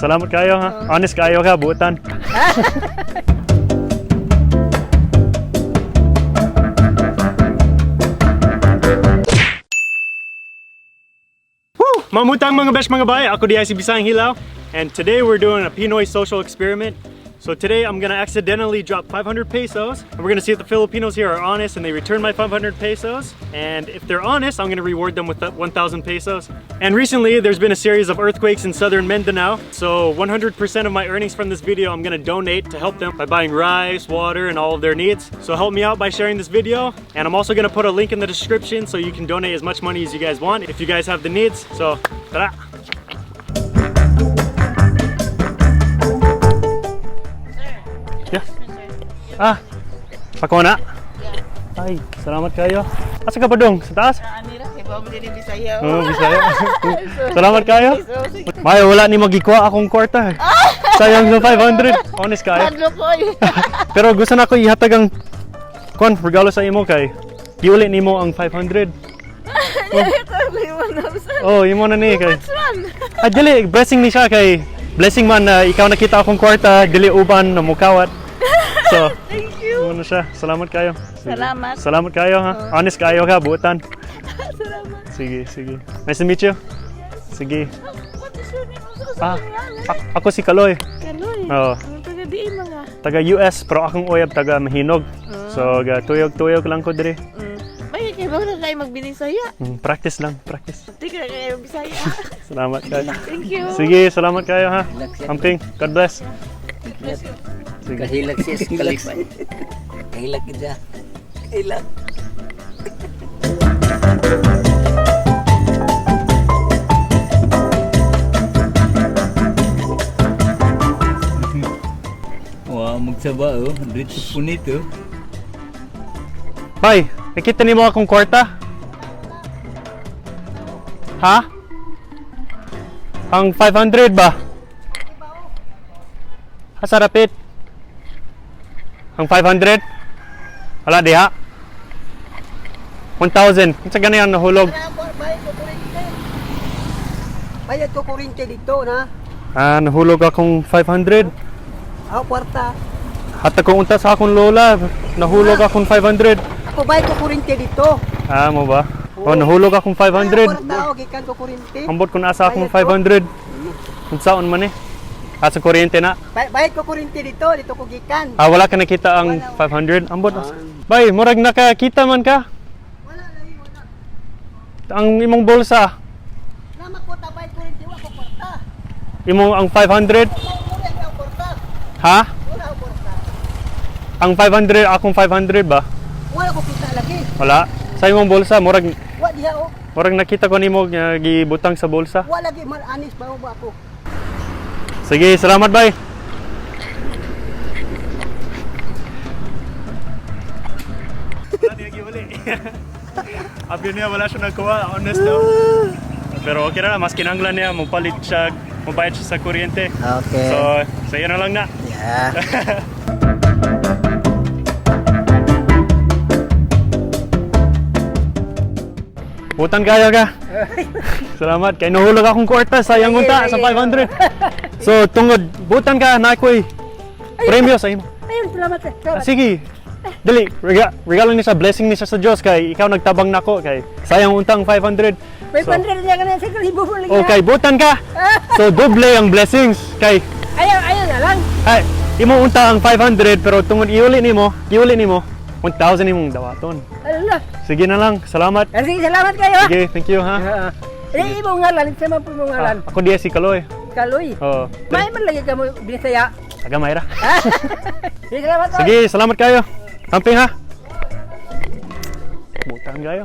Salamat kayo ha. Honest kayo ka, buutan. Mamutang mga besh mga bay, ako diya si Bisayang Hilaw, and today we're doing a Pinoy social experiment. So today I'm gonna accidentally drop 500 pesos, and we're gonna see if the Filipinos here are honest and they return my 500 pesos. And if they're honest, I'm gonna reward them with 1,000 pesos. And recently there's been a series of earthquakes in southern Mindanao, so 100% of my earnings from this video I'm gonna donate to help them by buying rice, water, and all of their needs. So help me out by sharing this video, and I'm also gonna put a link in the description so you can donate as much money as you guys want if you guys have the needs. So, tara! Ah, pako na? Ay, salamat kayo. Asa ka pa dong? Sa taas? Anira, iba mo din yung Bisayang. Oo, Bisayang. Salamat kayo. May wala ni magikuha akong kwarta. Sayang sa 500. Honest kayo. Hadlo ko eh. Pero gusto na ko ihatag ang regalo sa imo kay iuli nimo ang 500. Oh, imo na ni kay. Ah, dili, blessing ni siya kay blessing man na ikaw nakita akong kwarta, dili uban na mukawat. So, thank you. Ano siya? Salamat kayo. Sige. Salamat. Salamat kayo ha. Honest kayo ka, buutan. Salamat. Sige, sige. Nice to meet you. Sige. What is your name? Ah, ako si Kaloy. Kaloy. Oo. Ang taga-diin mga. Taga US, pero akong uyab taga Mahinog. So, tuyog-tuyog lang ko diri. May kayo ba na kayo magbisaya? Practice lang, practice. Tika kayo Bisaya. Salamat kayo. Thank you. Sige, salamat kayo ha. Amping, God bless. Sige. Kahilag siya sa kalipay. Kahilag kita. Kahilag. Wah, magsaba oh. Dito punit oh. Bay, nakita niyo akong kwarta? Ha? Ang 500 ba? Hasarapit. Ang 500? Wala diha. 1,000. Kung sa ganyan nahulog. Bayad ko kurinte dito na. Ah, nahulog akong 500. Ako kwarta. At ako unta sa akong lola. Nahulog akong 500. Ako bayad ko kurinte dito. Ah, mo ba? Oh, nahulog akong 500. Kwarta ako gikan ko kurinte. Ambot ko na sa akong 500. Kung saan man eh. Sa kuryente na. Bayad ko kurinte dito ko gikan. Ah, wala ka nakita ang 500? Ambot. Bay, murag nakakita man ka. Wala lagi wala. Ang imong bulsa. Nama ko ta bayad kurinte wa ko kwarta. Imo ang 500? Wala ako kwarta. Ha? Wala ako kwarta. Ang 500, akong 500 ba? Wala ko kita lagi. Wala. Sa imong bulsa, murag Wa diha oh. nakita ko nimo nga gibutang sa bulsa. Wala lagi man anis ba ako. Sige, salamat bay. Wala niya giuli. Abyo niya wala siya nagkuha, honest daw. Pero okay na, mas kinanglan niya, mapalit siya, mabayad siya sa kuryente. Okay. So, sa'yo na lang na. Yeah. Butan kayo ka. Salamat. Kaya nahulog akong kwarta, sayang unta sa 500. So, tungod, butan ka, na ako'y premyo sa imo. Ayun, salamat. Sige. Dali, regalo niya sa blessing niya sa Diyos kay ikaw nagtabang nako kay sayang untang 500. May 500 niya ka na, sige, libo mo lang. Okay, butan ka. So doble ang blessings kay Ayaw na lang. ay imo unta ang 500 pero tungod iuli nimo 1,000 imong dawaton. Ala. Sige na lang. Salamat. Sige, salamat kayo. Sige, thank you ha. Imo ngalan, sama po mo ngalan. Ako diya si Kaloy. Kaloy. Oh. May man lagi ka mo Bisaya. Taga Mayra. Sige, salamat. Sige, salamat kayo. Amping ha. Butan kayo.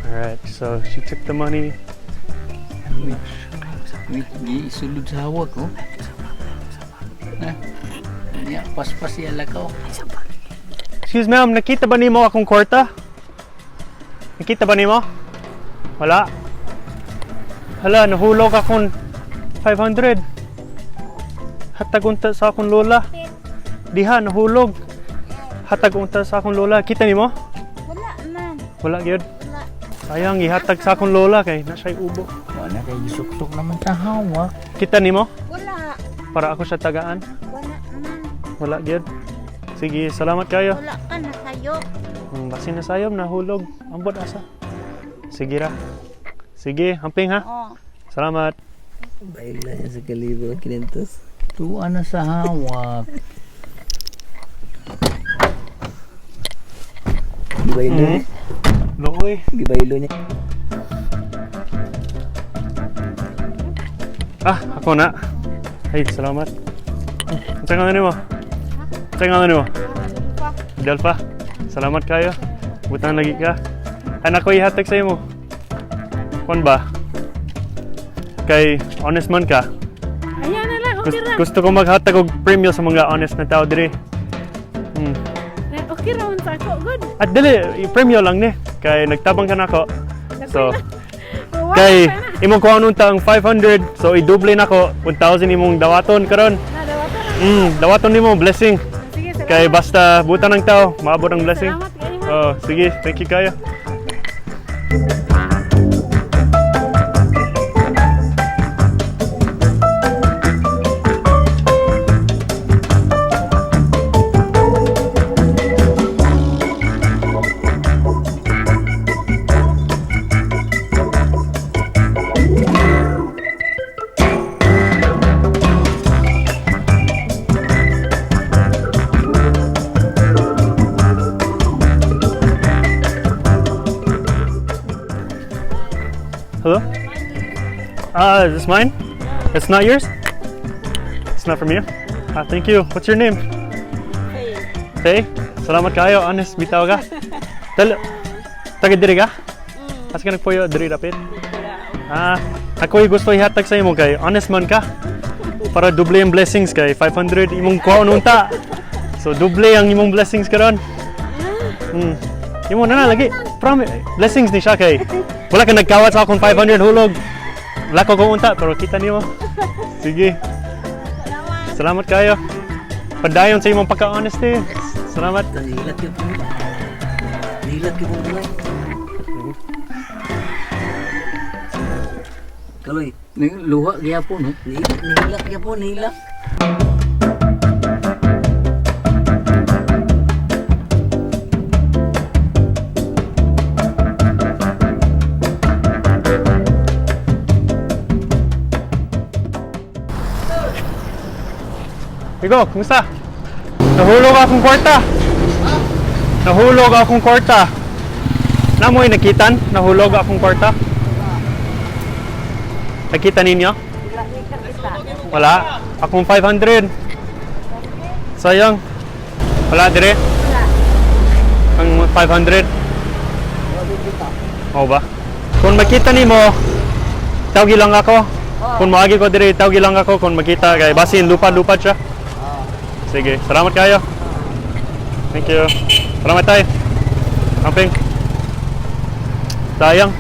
Alright, so she took the money. Isulod sa hawak ko. Ya, pas-pas yan lakaw. Excuse ma'am, nakita ba nimo akong kwarta? Nakita ba nimo? Wala. Hala, nahulog akong 500. Hatagunta sa akong lola. Diha nahulog. Hatag unta sa akong lola. Kita nimo? Wala man. Wala gyud. Wala. Sayang ihatag sa akong lola kay na siya'y ubo. Wala kay gisuktok naman sa hawak. Kita nimo? Wala. Para ako siya tagaan. Wala man. Wala gyud. Sige, salamat kayo. Wala ka na kayo. Basin na sayom nahulog. Ambot asa. Sige ra. Sige, amping ha. Oh. Salamat. Baila yan sa kalibo, 500. Tuwa na sa hawak. Gibaylo niya. Looy. Gibaylo niya. Ah, ako na. Ay, salamat. Ang nga nimo. Ang nga nimo. Delfa. Salamat kayo. Butang lagi ka. Anak ko ihatag sa imo. Kuan ba? Kay honest man ka. Ayan na lang. Okay ra. Gusto ko maghatag og premyo sa mga honest na tao diri. Okay ra unsa ko. Good. At dili, i-premyo lang ni. Kay nagtabang ka na ako. So, Wala kay ka na. imong kuha nun ang 500. So, i-double na ko. 1,000 imong dawaton karon. Nadawatan na. Dawaton nimo blessing. Sige, salamat. Kay basta buta ng tao, maabot ang blessing. Salamat kayo. Oh, sige, thank you kayo. Hello? Is this mine? It's not yours? It's not from you? Thank you. What's your name? Faye. Salamat kayo. Honest, bitaw ka. Taga diri ka? As ka nagpuyo diri rapid? Ako gusto ihatag sa imo kay honest man ka. Para double ang blessings kay 500 imong kuha unta. So double ang imong blessings karon. Imo na lagi. Blessings ni siya kay wala ka nagkawat sa akong 500 hulog. Wala ko kung unta, pero kita niyo. Sige. Salamat kayo. Padayon sa imong pagka-honesty. Salamat. Nilat yung po. Nilat yung po. Kaloy. Luha gyapon no. Nilat yung po, nilat. Igo, kumusta? Nahulog akong kwarta. Nahulog akong kwarta. Namoy nakitan? Nahulog akong kwarta. Nakita ninyo? Wala. Akong 500. Sayang. Wala dire? Ang 500. Oo ba? Kung makita nimo, tawgi lang ako. Kung maagi ko dire, tawgi lang ako kung makita kay basin lupad-lupad siya. Sige, salamat kayo. Thank you. Salamat tayo. Amping. Sayang.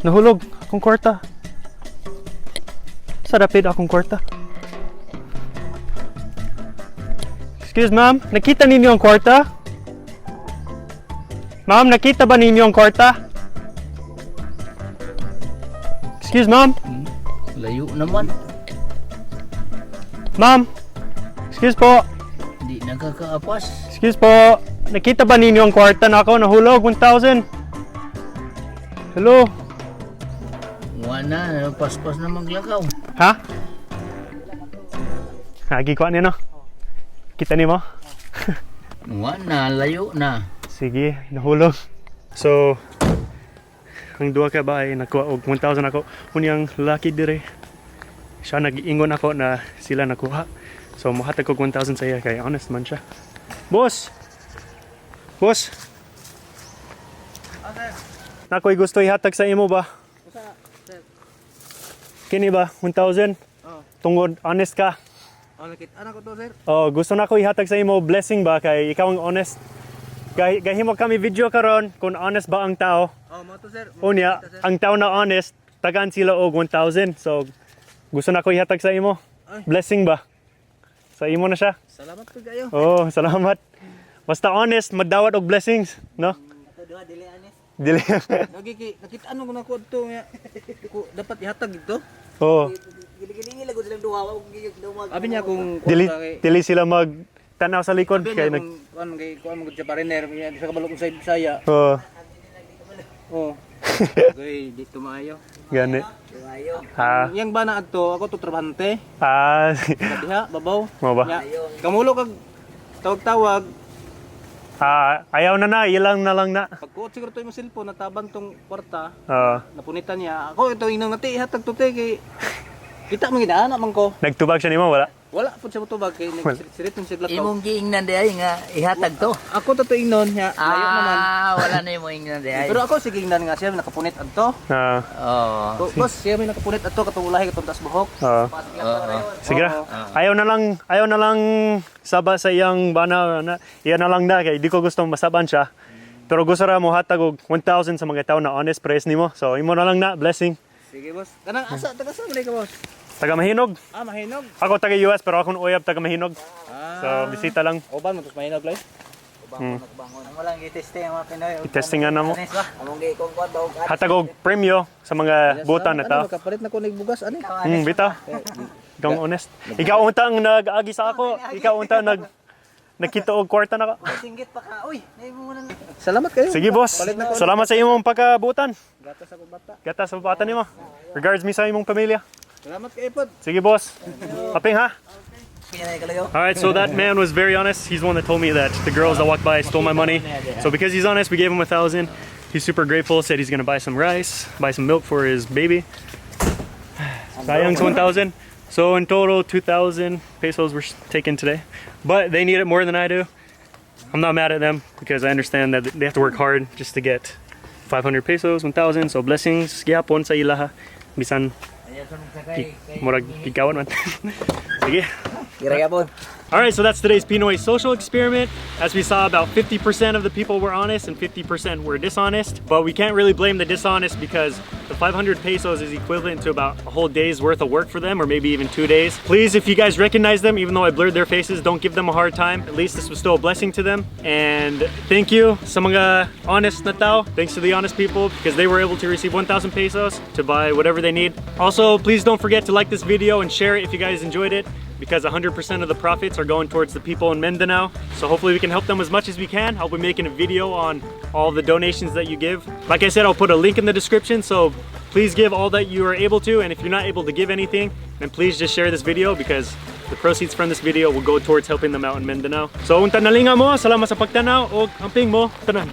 Nahulog akong kwarta. Sa rapid akong kwarta. Excuse ma'am, nakita ninyo ang kwarta? Ma'am, nakita ba ninyo ang kwarta? Excuse ma'am? Layo naman. Ma'am? Excuse po? Di nakakaapas. Excuse po? Nakita ba ninyo ang kwarta na ako nahulog? 1,000? Hello? Wala, paspas na maglakaw. Ha? Nagi ko ano? Kita ni mo? Wala, layo na. Sige, nahulog. So, ang duha ka ba ay nakuha og 1,000 ako. Unyang lalaki dire. Siya nag-ingon ako na sila nakuha. So, mahatag ko 1,000 sa iya kay honest man siya. Boss! Boss! Nakoy gusto ihatag sa imo ba? Kini ba? 1,000? Tungod honest ka. Anak ko to, sir. Oh, gusto na ko ihatag sa imo blessing ba kay ikaw ang honest. Gahimo kami video karon kung honest ba ang tao. Oh, mo to sir. Unya, ang tao na honest, tagaan sila og 1,000. So, gusto na ko ihatag sa imo. Blessing ba? Sa imo na siya. Salamat po kayo. Oh, salamat. Basta honest, madawat og blessings, no? Ito duha dili anis. Dili. Nakita ano ko na ko to nga. Dapat ihatag ito. Oh, Gili-gili lago silang duha wa dumag. Abi niya kung dili sila mag tanaw sa likod Abi kay niya nag kung kuan mo sa pariner sa kabalo ko sa Bisaya. Oh, Oh. Okay, dito maayo. gani. Duhayo. Ah, Yang ba na adto ako to trabahante. Diha babaw. mo ba? Nya, kamulo kag tawag-tawag Ayaw na, ilang na lang na. pagkuot siguro to imong cellphone nataban tong kwarta napunitan niya. Ako ito inang nati hatag to te kay kita man ginaana man ko. Nagtubag siya nimo wala? Wala pud sa mutubag kay nagsiriton siya lakaw. Imong giingnan di ay nga ihatag to. Ako to ingnon nya layo naman. Wala na imong ingnan di ay. Pero ako sige ingnan nga siya nakapunit adto. Oo. Boss, siya may nakapunit adto katong ulahi katong taas buhok. Sige na. Ayaw na lang saba sa iyang bana na. Iyan na lang na kay di ko gustong masaban siya. Pero gusto ra mo hatag og 1,000 sa mga tao na honest price nimo. So imo na lang na blessing. Sige boss. Kanang asa taga sa man ka boss? Taga Mahinog. Mahinog. Ako taga US pero akong uyab taga Mahinog. So bisita lang. Oban mo tos mahinog lay. Nagbangon. Amo lang i-testing ang mga Pinoy. I-testing na mo. Among gi kung kuan ba og Hatag og premyo sa mga butan na tao. Kapalit na ko nagbugas ani. Bita. Ikaw ang honest. Ikaw unta ang nag-agi sa ako. Ikaw unta nagkita og kwarta na ka. singgit pa ka. Uy, naimo mo nang Salamat kayo. Sige boss. Salamat sa imong pagkabutan. Gatas ako bata. Gata sa bata nimo. Regards mi sa imong pamilya. Salamat kayo pod. Sige boss. Aping ha. pinay kalayo. All right, so that man was very honest. He's the one that told me that the girls that walked by stole my money. So because he's honest, we gave him 1,000. He's super grateful. Said he's gonna buy some rice, buy some milk for his baby. Sayang's 1,000. So in total, 2,000 pesos were taken today. But they need it more than I do. I'm not mad at them because I understand that they have to work hard just to get 500 pesos, 1,000. So blessings, gyapon sa ilaha. Bisan murag gigawan man. Sige. All right, so that's today's Pinoy social experiment. As we saw, about 50% of the people were honest and 50% were dishonest. But we can't really blame the dishonest because the 500 pesos is equivalent to about a whole day's worth of work for them, or maybe even 2 days. Please, if you guys recognize them, even though I blurred their faces, don't give them a hard time. At least this was still a blessing to them. And thank you sa mga honest na tao. Thanks to the honest people because they were able to receive 1,000 pesos to buy whatever they need. Also, please don't forget to like this video and share it if you guys enjoyed it, because 100% of the profits are going towards the people in Mindanao. So hopefully we can help them as much as we can. I'll be making a video on all the donations that you give. Like I said, I'll put a link in the description, so please give all that you are able to, and if you're not able to give anything, then please just share this video because the proceeds from this video will go towards helping them out in Mindanao. So unta nalinga mo, salamat sa pagtanaw, o amping mo, tanan.